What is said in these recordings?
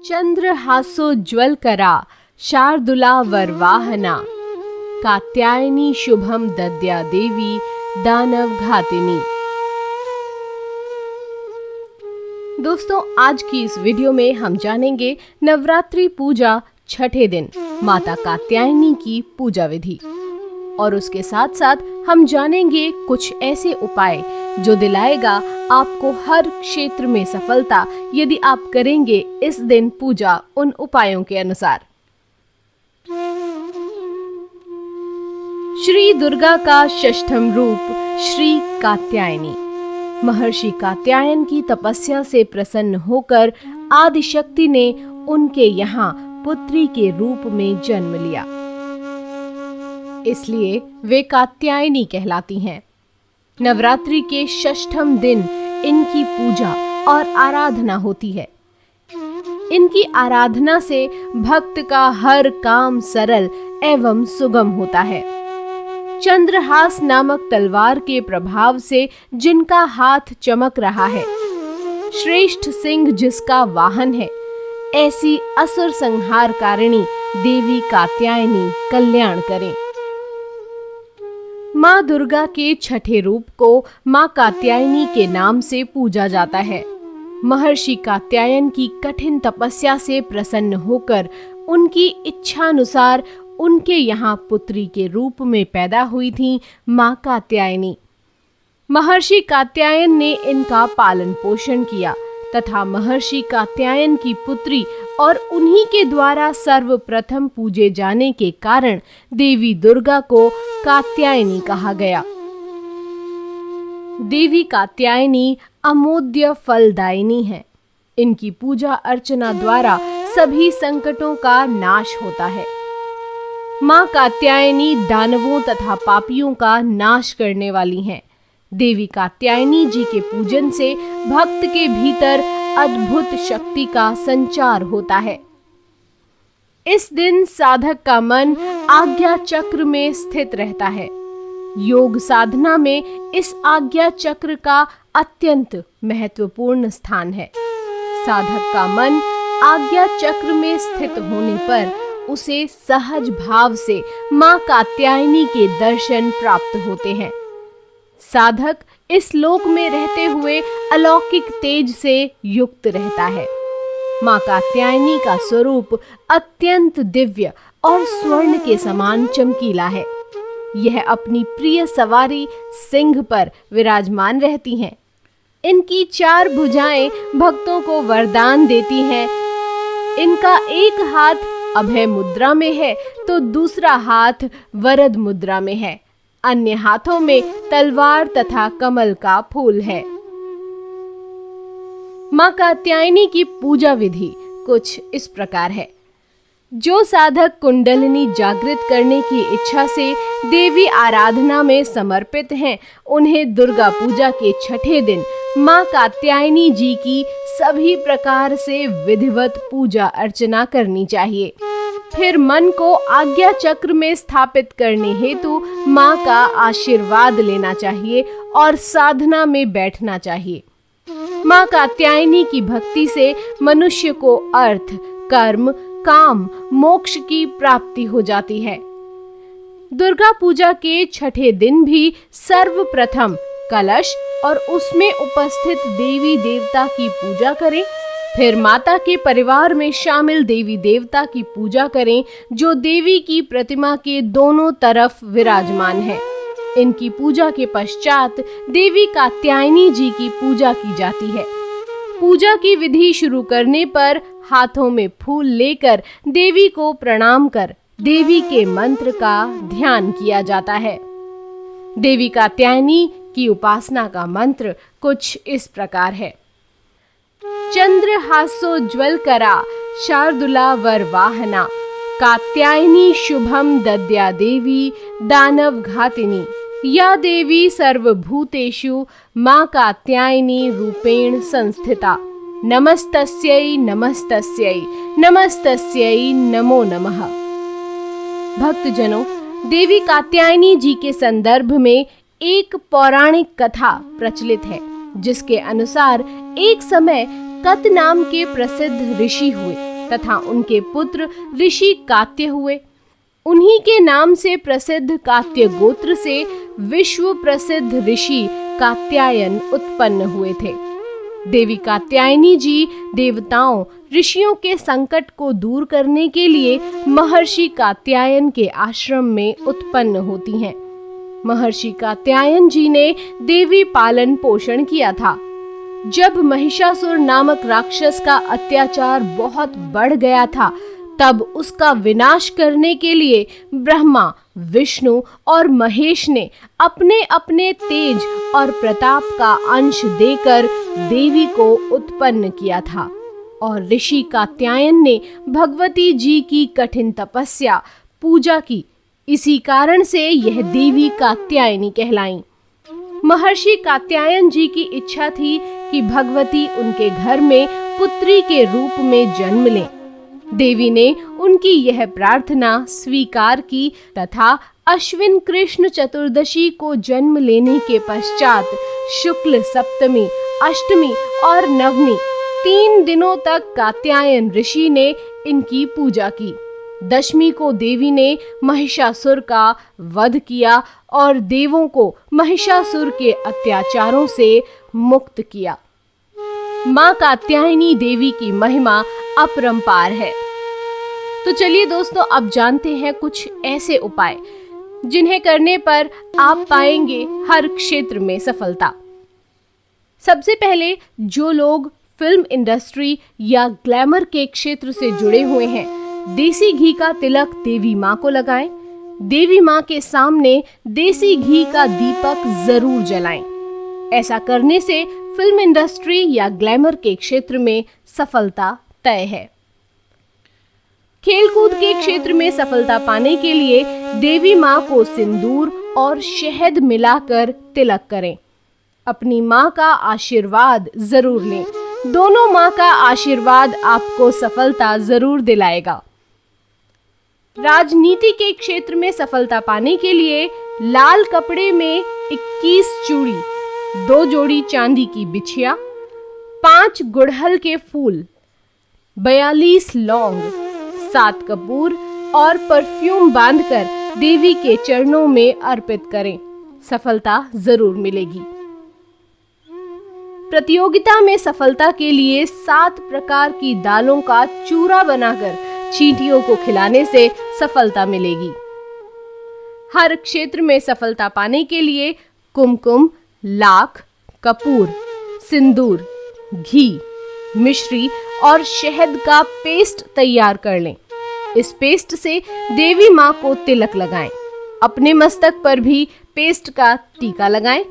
चंद्रहासोज्ज्वलकरा शार्दूला वरवाहना कात्यायनी शुभम दद्या देवी दानव घातिनी। दोस्तों, आज की इस वीडियो में हम जानेंगे नवरात्रि पूजा छठे दिन माता कात्यायनी की पूजा विधि और उसके साथ साथ हम जानेंगे कुछ ऐसे उपाय जो दिलाएगा आपको हर क्षेत्र में सफलता यदि आप करेंगे इस दिन पूजा उन उपायों के अनुसार। श्री दुर्गा का षष्ठम रूप श्री कात्यायनी। महर्षि कात्यायन की तपस्या से प्रसन्न होकर आदिशक्ति ने उनके यहाँ पुत्री के रूप में जन्म लिया, इसलिए वे कात्यायनी कहलाती हैं। नवरात्रि के षष्ठम दिन इनकी पूजा और आराधना होती है। इनकी आराधना से भक्त का हर काम सरल एवं सुगम होता है। चंद्रहास नामक तलवार के प्रभाव से जिनका हाथ चमक रहा है, श्रेष्ठ सिंह जिसका वाहन है, ऐसी असुर संहारकारिणी देवी कात्यायनी कल्याण करें। माँ दुर्गा के छठे रूप को माँ कात्यायनी के नाम से पूजा जाता है। महर्षि कात्यायन की कठिन तपस्या से प्रसन्न होकर उनकी इच्छानुसार उनके यहाँ पुत्री के रूप में पैदा हुई थी माँ कात्यायनी। महर्षि कात्यायन ने इनका पालन पोषण किया तथा महर्षि कात्यायन की पुत्री और उन्हीं के द्वारा सर्वप्रथम पूजे जाने के कारण देवी दुर्गा को कात्यायनी कहा गया। देवी कात्यायनी अमोद्य फलदायिनी है। इनकी पूजा अर्चना द्वारा सभी संकटों का नाश होता है। माँ कात्यायनी दानवों तथा पापियों का नाश करने वाली हैं। देवी कात्यायनी जी के पूजन से भक्त के भीतर अद्भुत शक्ति का संचार होता है। इस दिन साधक का मन आज्ञा चक्र में स्थित रहता है। योग साधना में इस आज्ञा चक्र का अत्यंत महत्वपूर्ण स्थान है। साधक का मन आज्ञा चक्र में स्थित होने पर उसे सहज भाव से माँ कात्यायनी के दर्शन प्राप्त होते हैं। साधक इस लोक में रहते हुए अलौकिक तेज से युक्त रहता है। माँ कात्यायनी का स्वरूप अत्यंत दिव्य और स्वर्ण के समान चमकीला है। यह अपनी प्रिय सवारी सिंह पर विराजमान रहती हैं। इनकी चार भुजाएं भक्तों को वरदान देती हैं। इनका एक हाथ अभय मुद्रा में है तो दूसरा हाथ वरद मुद्रा में है। अन्य हाथों में तलवार तथा कमल का फूल है। माँ कात्यायनी की पूजा विधि कुछ इस प्रकार है। जो साधक कुंडलिनी जागृत करने की इच्छा से देवी आराधना में समर्पित हैं, उन्हें दुर्गा पूजा के छठे दिन माँ कात्यायनी जी की सभी प्रकार से विधिवत पूजा अर्चना करनी चाहिए। फिर मन को आज्ञा चक्र में स्थापित करने हेतु माँ का आशीर्वाद लेना चाहिए और साधना में बैठना चाहिए। माँ कात्यायनी की भक्ति से मनुष्य को अर्थ, कर्म, काम, मोक्ष की प्राप्ति हो जाती है। दुर्गा पूजा के छठे दिन भी सर्वप्रथम कलश और उसमें उपस्थित देवी देवता की पूजा करें। फिर माता के परिवार में शामिल देवी देवता की पूजा करें जो देवी की प्रतिमा के दोनों तरफ विराजमान है। इनकी पूजा के पश्चात देवी कात्यायनी जी की पूजा की जाती है। पूजा की विधि शुरू करने पर हाथों में फूल लेकर देवी को प्रणाम कर देवी के मंत्र का ध्यान किया जाता है। देवी कात्यायनी की उपासना का मंत्र कुछ इस प्रकार है। चंद्रहासोज्ज्वलकरा शार्दूला वरवाहना कात्यायनी शुभम दद्या देवी दानव घातिनी। या देवी सर्वभूतेषु माँ कात्यायनी रूपेण संस्थिता। नमस्तस्यै नमस्तस्यै नमस्तस्यै नमो नमः। भक्तजनों, देवी कात्यायनी जी के संदर्भ में एक पौराणिक कथा प्रचलित है, जिसके अनुसार एक समय कत नाम के प्रसिद्ध ऋषि हुए। तथा उनके पुत्र ऋषि कात्य हुए। उन्हीं के नाम से प्रसिद्ध कात्य गोत्र से विश्व प्रसिद्ध ऋषि कात्यायन उत्पन्न हुए थे। देवी कात्यायनी जी देवताओं ऋषियों के संकट को दूर करने के लिए महर्षि कात्यायन के आश्रम में उत्पन्न होती हैं। महर्षि कात्यायन जी ने देवी पालन पोषण किया था। जब महिषासुर नामक राक्षस का अत्याचार बहुत बढ़ गया था, तब उसका विनाश करने के लिए ब्रह्मा, विष्णु और महेश ने अपने अपने तेज और प्रताप का अंश देकर देवी को उत्पन्न किया था और ऋषि कात्यायन ने भगवती जी की कठिन तपस्या पूजा की। इसी कारण से यह देवी कात्यायनी कहलाईं। महर्षि कात्यायन जी की इच्छा थी कि भगवती उनके घर में पुत्री के रूप में जन्म लें। देवी ने उनकी यह प्रार्थना स्वीकार की तथा अश्विन कृष्ण चतुर्दशी को जन्म लेने के पश्चात शुक्ल सप्तमी, अष्टमी और नवमी 3 दिनों तक कात्यायन ऋषि ने इनकी पूजा की। दशमी को देवी ने महिषासुर का वध किया और देवों को महिषासुर के अत्याचारों से मुक्त किया। मां कात्यायनी देवी की महिमा अपरंपार है। तो चलिए दोस्तों, अब जानते हैं कुछ ऐसे उपाय जिन्हें करने पर आप पाएंगे हर क्षेत्र में सफलता। सबसे पहले, जो लोग फिल्म इंडस्ट्री या ग्लैमर के क्षेत्र से जुड़े हुए हैं, देसी घी का तिलक देवी माँ को लगाएं। देवी माँ के सामने देसी घी का दीपक जरूर जलाएं। ऐसा करने से फिल्म इंडस्ट्री या ग्लैमर के क्षेत्र में सफलता तय है। खेलकूद के क्षेत्र में सफलता पाने के लिए देवी माँ को सिंदूर और शहद मिलाकर तिलक करें। अपनी माँ का आशीर्वाद जरूर लें। दोनों माँ का आशीर्वाद आपको सफलता जरूर दिलाएगा। राजनीति के क्षेत्र में सफलता पाने के लिए लाल कपड़े में 21 चूड़ी, 2 जोड़ी चांदी की बिछिया, 5 गुड़हल के फूल, 42 लौंग, 7 कपूर और परफ्यूम बांधकर देवी के चरणों में अर्पित करें। सफलता जरूर मिलेगी। प्रतियोगिता में सफलता के लिए 7 प्रकार की दालों का चूरा बनाकर चींटियों को खिलाने से सफलता मिलेगी। हर क्षेत्र में सफलता पाने के लिए कुमकुम, लाख, कपूर, सिंदूर, घी, मिश्री और शहद का पेस्ट तैयार कर लें। इस पेस्ट से देवी माँ को तिलक लगाएं। अपने मस्तक पर भी पेस्ट का टीका लगाएं।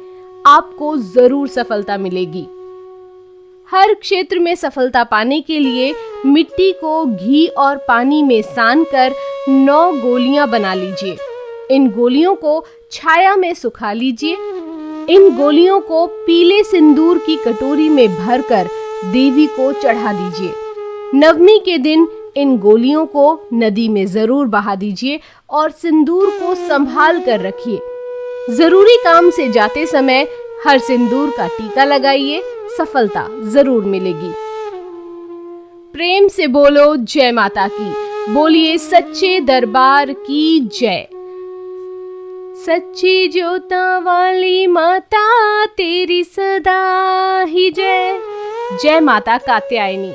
आपको जरूर सफलता मिलेगी। हर क्षेत्र में सफलता पाने के लिए मिट्टी को घी और पानी में सानकर 9 गोलियां बना लीजिए। इन गोलियों को छाया में सुखा लीजिए। इन गोलियों को पीले सिंदूर की कटोरी में भरकर देवी को चढ़ा दीजिए। नवमी के दिन इन गोलियों को नदी में जरूर बहा दीजिए और सिंदूर को संभाल कर रखिए। जरूरी काम से जाते समय हर सिंदूर का टीका लगाइए। सफलता जरूर मिलेगी। प्रेम से बोलो जय माता की। बोलिए सच्चे दरबार की जय। सच्ची ज्योता वाली माता तेरी सदा ही जय। जय माता कात्यायनी।